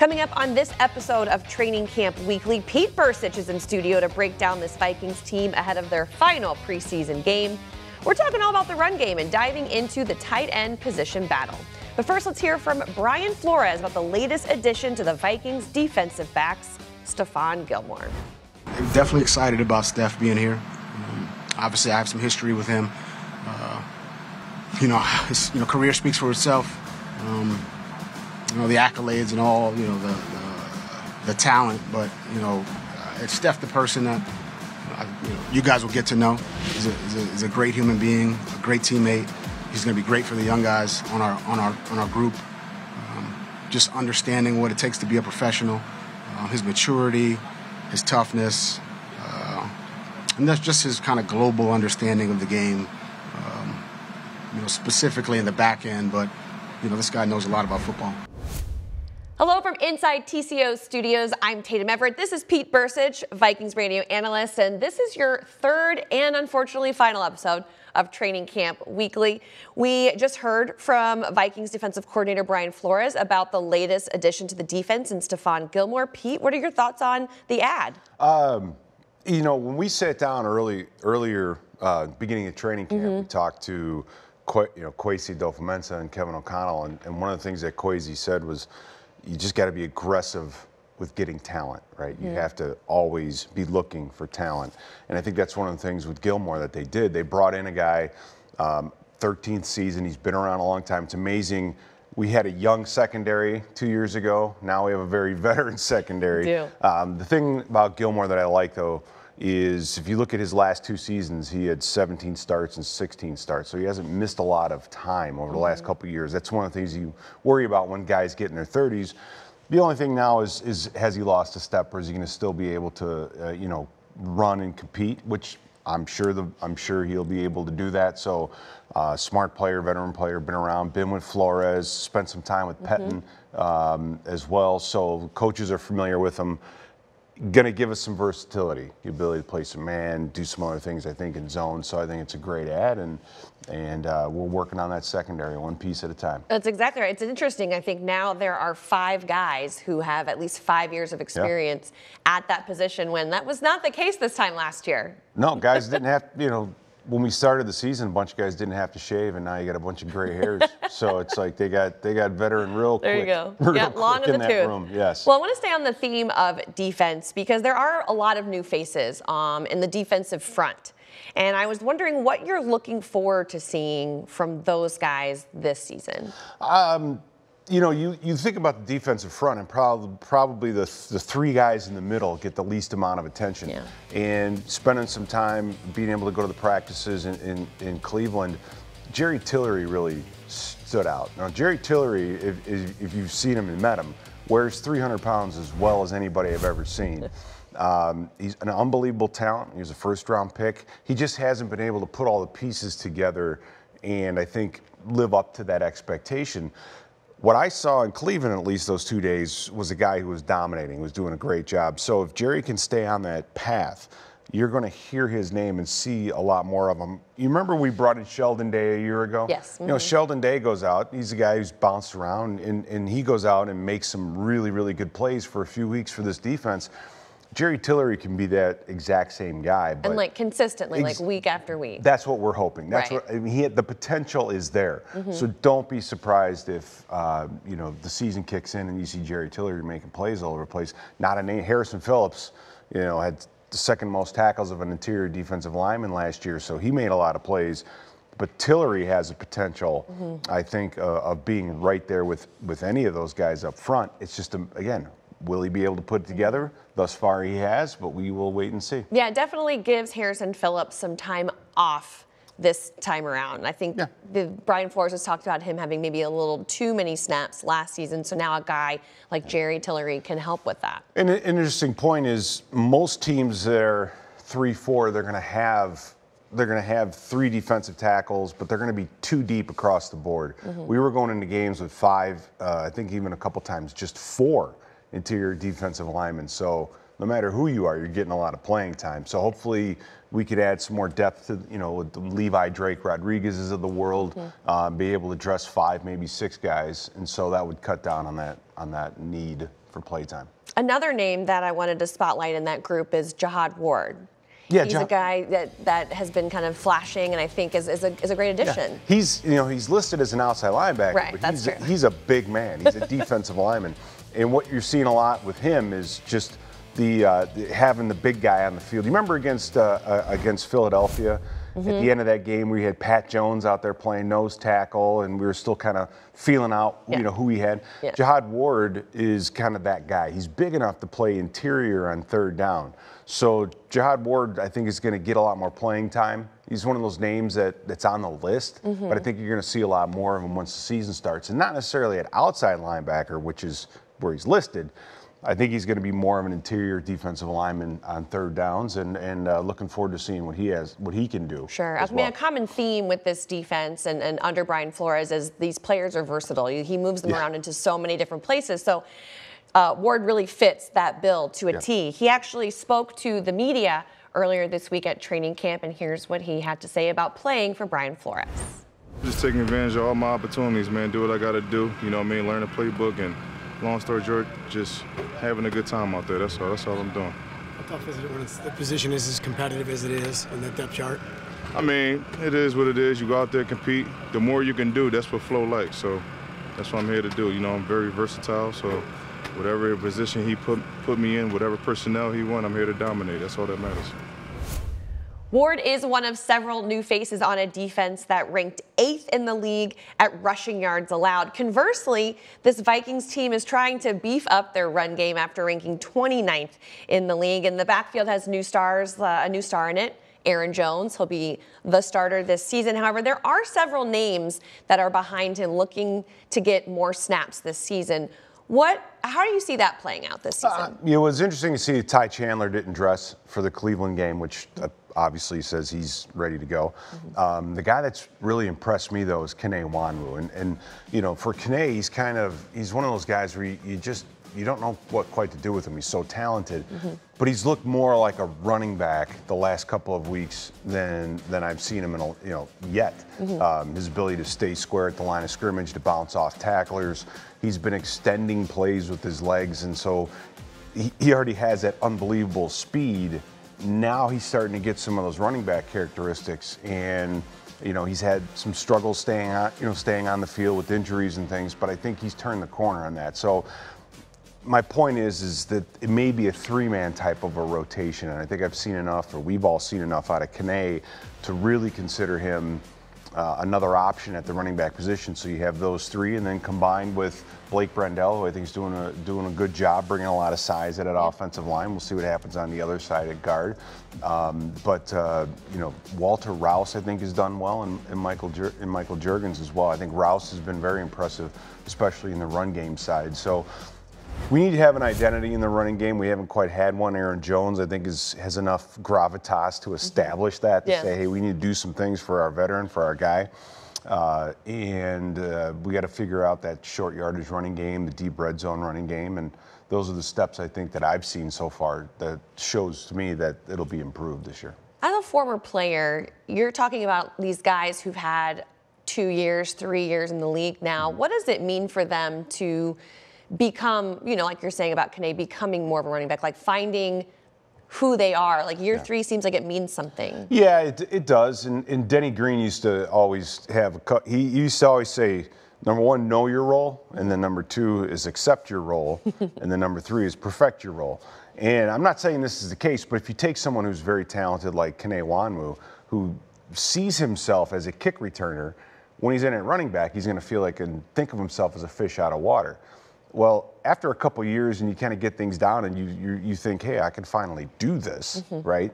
Coming up on this episode of Training Camp Weekly, Pete Bercich is in studio to break down this Vikings team ahead of their final preseason game. We're talking all about the run game and diving into the tight end position battle. But first, let's hear from Brian Flores about the latest addition to the Vikings defensive backs, Stephon Gilmore. I'm definitely excited about Steph being here. Obviously, I have some history with him. His career speaks for itself. The accolades and all, the talent. But it's Steph, the person that you guys will get to know. He's a great human being, a great teammate. He's going to be great for the young guys on our group. Just understanding what it takes to be a professional, his maturity, his toughness, and that's just his kind of global understanding of the game. Specifically in the back end, but this guy knows a lot about football. Hello from inside TCO Studios. I'm Tatum Everett. This is Pete Bercich, Vikings radio analyst, and this is your third and unfortunately final episode of Training Camp Weekly. We just heard from Vikings defensive coordinator Brian Flores about the latest addition to the defense in Stephon Gilmore. Pete, what are your thoughts on the ad? When we sat down earlier, beginning of training camp, we talked to Kwesi Dofamensa and Kevin O'Connell, and one of the things that Kwesi said was, you just got to be aggressive with getting talent, right? You have to always be looking for talent. And I think that's one of the things with Gilmore that they did. They brought in a guy, 13th season. He's been around a long time. It's amazing. We had a young secondary 2 years ago. Now we have a very veteran secondary. The thing about Gilmore that I like, though, is if you look at his last 2 seasons, he had 17 starts and 16 starts. So he hasn't missed a lot of time over the last couple of years. That's one of the things you worry about when guys get in their 30s. The only thing now is has he lost a step, or is he going to still be able to, run and compete? Which I'm sure he'll be able to do that. So, smart player, veteran player, been around, been with Flores, spent some time with Pettin as well. So coaches are familiar with him. Going to give us some versatility, the ability to play some man, do some other things, I think, in zone. So I think it's a great ad, and we're working on that secondary one piece at a time. That's exactly right. It's interesting. I think now there are 5 guys who have at least 5 years of experience at that position, when that was not the case this time last year. No, guys didn't have, when we started the season, a bunch of guys didn't have to shave, and now you got a bunch of gray hairs. So it's like they got veteran real quick. There you go. Yeah, long in the tooth. Room. Yes. Well, I want to stay on the theme of defense, because there are a lot of new faces in the defensive front. And I was wondering what you're looking forward to seeing from those guys this season. You think about the defensive front, and probably the 3 guys in the middle get the least amount of attention. Yeah. And spending some time being able to go to the practices in Cleveland, Jerry Tillery really stood out. Now, Jerry Tillery, if you've seen him and met him, wears 300 pounds as well as anybody I've ever seen. He's an unbelievable talent. He was a first-round pick. He just hasn't been able to put all the pieces together and I think live up to that expectation. What I saw in Cleveland, at least those 2 days, was a guy who was dominating, was doing a great job. So if Jerry can stay on that path, you're going to hear his name and see a lot more of him. You remember we brought in Sheldon Day a year ago? Yes. Sheldon Day goes out. He's a guy who's bounced around, and he goes out and makes some really, really good plays for a few weeks for this defense. Jerry Tillery can be that exact same guy. But and consistently, week after week. That's what we're hoping. That's right. What the potential is there. So don't be surprised if the season kicks in and you see Jerry Tillery making plays all over the place. Not a name. Harrison Phillips, had the second most tackles of an interior defensive lineman last year, so he made a lot of plays. But Tillery has a potential, I think, of being right there with any of those guys up front. It's just again. Will he be able to put it together? Thus far he has, but we will wait and see. Yeah, it definitely gives Harrison Phillips some time off this time around. I think Brian Flores has talked about him having maybe a little too many snaps last season, so now a guy like Jerry Tillery can help with that. And an interesting point is most teams that are 3-4, they're going to have 3 defensive tackles, but they're going to be 2 deep across the board. We were going into games with 5, I think even a couple times just 4 interior defensive linemen. So no matter who you are, you're getting a lot of playing time. So hopefully we could add some more depth to, with the Levi Drake Rodriguez's of the world, be able to dress 5, maybe 6 guys. And so that would cut down on that need for playtime. Another name that I wanted to spotlight in that group is Jihad Ward. Yeah, he's a guy that has been kind of flashing, and I think is a great addition. Yeah. He's listed as an outside linebacker, right, but that's true. He's a big man. He's a defensive lineman, and what you're seeing a lot with him is just having the big guy on the field. You remember against Philadelphia? At the end of that game, we had Pat Jones out there playing nose tackle, and we were still kind of feeling out, who he had. Yeah. Jihad Ward is kind of that guy. He's big enough to play interior on third down. So Jihad Ward, I think, is going to get a lot more playing time. He's one of those names that's on the list, but I think you're going to see a lot more of him once the season starts, and not necessarily at outside linebacker, which is where he's listed. I think he's going to be more of an interior defensive lineman on third downs, and looking forward to seeing what he can do. Sure. I mean, a common theme with this defense and under Brian Flores is these players are versatile. He moves them around into so many different places. So Ward really fits that bill to a T. He actually spoke to the media earlier this week at training camp, and here's what he had to say about playing for Brian Flores. Just taking advantage of all my opportunities, man. Do what I got to do. You know what I mean? Learn the playbook, and long story short, just having a good time out there. That's all I'm doing. How tough is it when the position is as competitive as it is on that depth chart? I mean, it is what it is. You go out there, compete. The more you can do, that's what Flo likes. So that's what I'm here to do. You know, I'm very versatile. So whatever position he put me in, whatever personnel he wants, I'm here to dominate. That's all that matters. Ward is one of several new faces on a defense that ranked 8th in the league at rushing yards allowed. Conversely, this Vikings team is trying to beef up their run game after ranking 29th in the league. And the backfield has a new star in it, Aaron Jones. He'll be the starter this season. However, there are several names that are behind him looking to get more snaps this season. How do you see that playing out this season? It was interesting to see Ty Chandler didn't dress for the Cleveland game, which obviously says he's ready to go. The guy that's really impressed me, though, is Kene Wanwu. And for Kene, he's one of those guys where you don't know what quite to do with him. He's so talented, but he's looked more like a running back the last couple of weeks than I've seen him yet. His ability to stay square at the line of scrimmage, to bounce off tacklers. He's been extending plays with his legs, and so he already has that unbelievable speed. Now he's starting to get some of those running back characteristics, and he's had some struggles staying on the field with injuries and things, but I think he's turned the corner on that. So my point is that it may be a three-man type of a rotation, and I think I've seen enough, or we've all seen enough out of Kene to really consider him another option at the running back position. So you have those three, and then combined with Blake Brendel, who I think is doing a good job bringing a lot of size at that offensive line. We'll see what happens on the other side at guard. Walter Rouse, I think, has done well, and Michael Juergens as well. I think Rouse has been very impressive, especially in the run game side. So we need to have an identity in the running game. We haven't quite had one. Aaron Jones, I think, has enough gravitas to establish that, to say, hey, we need to do some things for our veteran, for our guy. We got to figure out that short yardage running game, the deep red zone running game, and those are the steps I think that I've seen so far that shows to me that it'll be improved this year. As a former player, you're talking about these guys who've had 2 years, 3 years in the league now. What does it mean for them to become, like you're saying about Kene, becoming more of a running back, like finding who they are? Like year 3 seems like it means something. Yeah, it does. And Denny Green used to always he used to always say, number 1, know your role, and then number 2 is accept your role, and then number 3 is perfect your role. And I'm not saying this is the case, but if you take someone who's very talented like Kene Wanwu, who sees himself as a kick returner, when he's in at running back, he's going to feel like and think of himself as a fish out of water. Well, after a couple years and you kind of get things down and you think, hey, I can finally do this, right?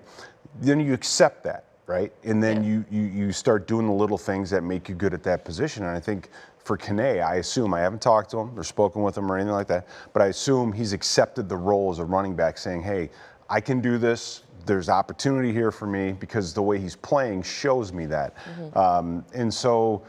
Then you accept that, right? And then you start doing the little things that make you good at that position. And I think for Kene, I assume, I haven't talked to him or spoken with him or anything like that, but I assume he's accepted the role as a running back, saying, hey, I can do this. There's opportunity here for me, because the way he's playing shows me that. And so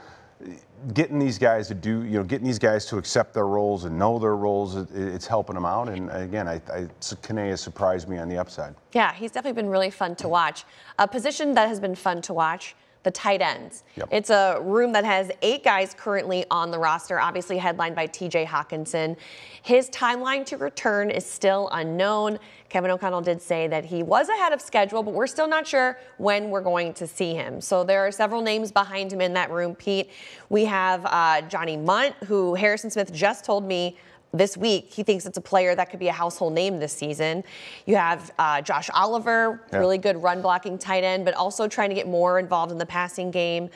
getting these guys to getting these guys to accept their roles and know their roles, it's helping them out. And again, Kene has surprised me on the upside. Yeah, he's definitely been really fun to watch. A position that has been fun to watch, the tight ends. Yep. It's a room that has 8 guys currently on the roster, obviously headlined by TJ Hawkinson. His timeline to return is still unknown. Kevin O'Connell did say that he was ahead of schedule, but we're still not sure when we're going to see him. So there are several names behind him in that room, Pete. We have Johnny Munt, who Harrison Smith just told me this week he thinks it's a player that could be a household name this season. You have Josh Oliver, really good run blocking tight end, but also trying to get more involved in the passing game.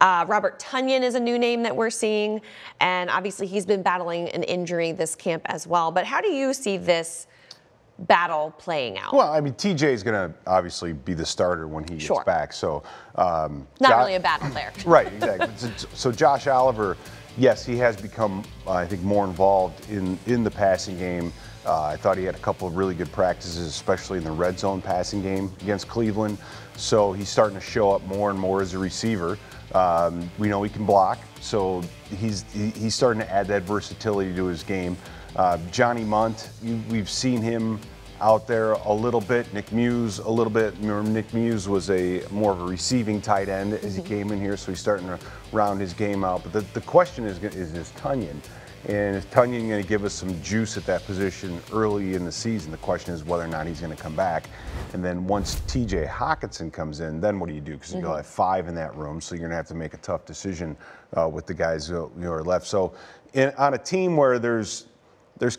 Robert Tonyan is a new name that we're seeing, and obviously he's been battling an injury this camp as well. But how do you see this battle playing out? Well, I mean, TJ is going to obviously be the starter when he gets back. So not really a battle there. Right, exactly. So Josh Oliver, yes, he has become, I think, more involved in the passing game. I thought he had a couple of really good practices, especially in the red zone passing game against Cleveland. So he's starting to show up more and more as a receiver. We know he can block, so he's starting to add that versatility to his game. Johnny Munt, we've seen him out there a little bit. Nick Muse a little bit. Remember, Nick Muse was more of a receiving tight end as he came in here, so he's starting to round his game out. But the question is Tonyan. And is Tonyan going to give us some juice at that position early in the season? The question is whether or not he's going to come back. And then once TJ Hawkinson comes in, then what do you do? Because you'll have 5 in that room, so you're going to have to make a tough decision with the guys who are left. So on a team where there's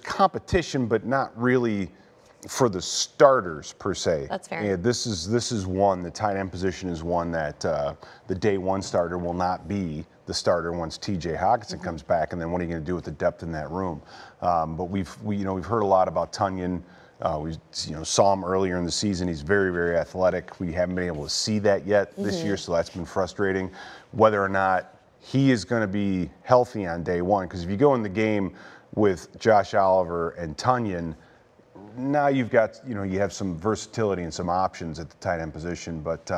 competition, but not really for the starters per se. That's fair. And this is one. The tight end position is one that the day one starter will not be the starter once TJ Hawkinson comes back. And then what are you going to do with the depth in that room? But we've heard a lot about Tonyan. We saw him earlier in the season. He's very, very athletic. We haven't been able to see that yet this year, so that's been frustrating. Whether or not he is going to be healthy on day one, because if you go in the game with Josh Oliver and Tonyan, now you've got, you have some versatility and some options at the tight end position, but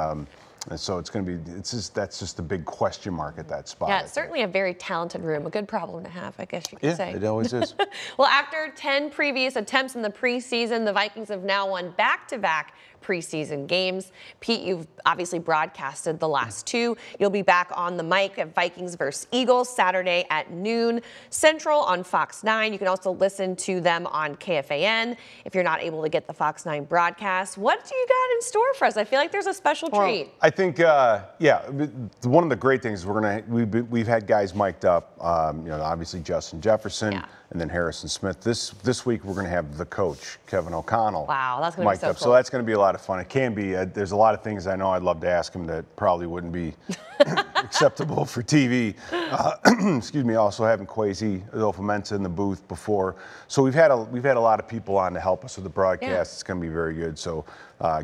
and so it's going to be, that's just a big question mark at that spot. Yeah, it's certainly a very talented room, a good problem to have, I guess you could say. Yeah, it always is. Well, after 10 previous attempts in the preseason, the Vikings have now won back-to-back preseason games. Pete, you've obviously broadcasted the last 2. You'll be back on the mic at Vikings versus Eagles Saturday at noon Central on Fox 9. You can also listen to them on KFAN if you're not able to get the Fox 9 broadcast. What do you got in store for us? I feel like there's a special treat. I think, one of the great things is we've had guys mic'd up. Obviously Justin Jefferson and then Harrison Smith. This week we're going to have the coach Kevin O'Connell. Wow, that's going to be so cool. So that's going to be a lot of fun. It can be. There's a lot of things I know I'd love to ask him that probably wouldn't be acceptable for TV. Excuse me. Also having Kwesi Adolfo-Mensah in the booth before. So we've had a lot of people on to help us with the broadcast. Yeah. It's going to be very good. So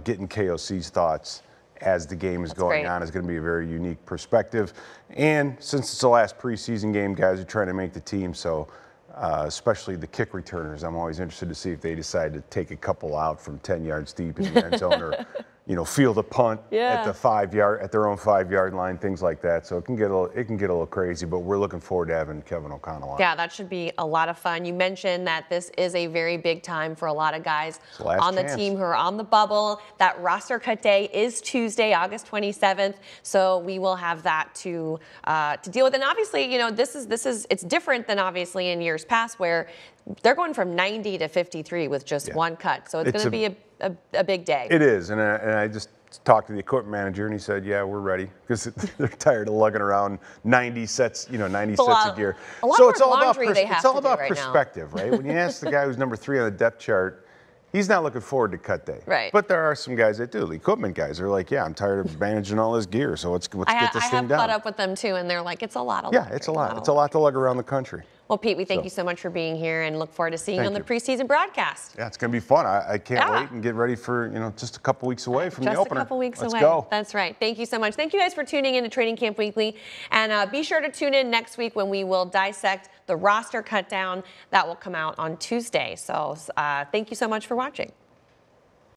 getting KOC's thoughts as the game is going on is going to be a very unique perspective. And since it's the last preseason game, guys are trying to make the team. So especially the kick returners, I'm always interested to see if they decide to take a couple out from 10 yards deep in the end zone, or field a punt at the 5-yard, at their own 5-yard line, things like that. So it can get a little crazy, but we're looking forward to having Kevin O'Connell on. Yeah, that should be a lot of fun. You mentioned that this is a very big time for a lot of guys on the team who are on the bubble. That roster cut day is Tuesday, August 27th. So we will have that to deal with. And obviously, it's different than obviously in years past where they're going from 90 to 53 with just one cut. So it's going to be a big day. It is, and I just talked to the equipment manager, and he said, "Yeah, we're ready," because they're tired of lugging around 90 sets, 90 sets of gear. So it's all about perspective, right? When you ask the guy who's number 3 on the depth chart, he's not looking forward to cut day. Right. But there are some guys that do. The equipment guys are like, "Yeah, I'm tired of managing all this gear, so let's get this thing down." I have caught up with them too, and they're like, "It's a lot of laundry." Yeah, it's a lot. It's a lot to lug around the country. Well, Pete, we thank you so much for being here and look forward to seeing you on the preseason broadcast. Yeah, it's going to be fun. I can't wait and get ready for, just a couple weeks away from the opener. Just a couple weeks away. Let's go. That's right. Thank you so much. Thank you guys for tuning in to Training Camp Weekly. And be sure to tune in next week when we will dissect the roster cut down that will come out on Tuesday. So thank you so much for watching.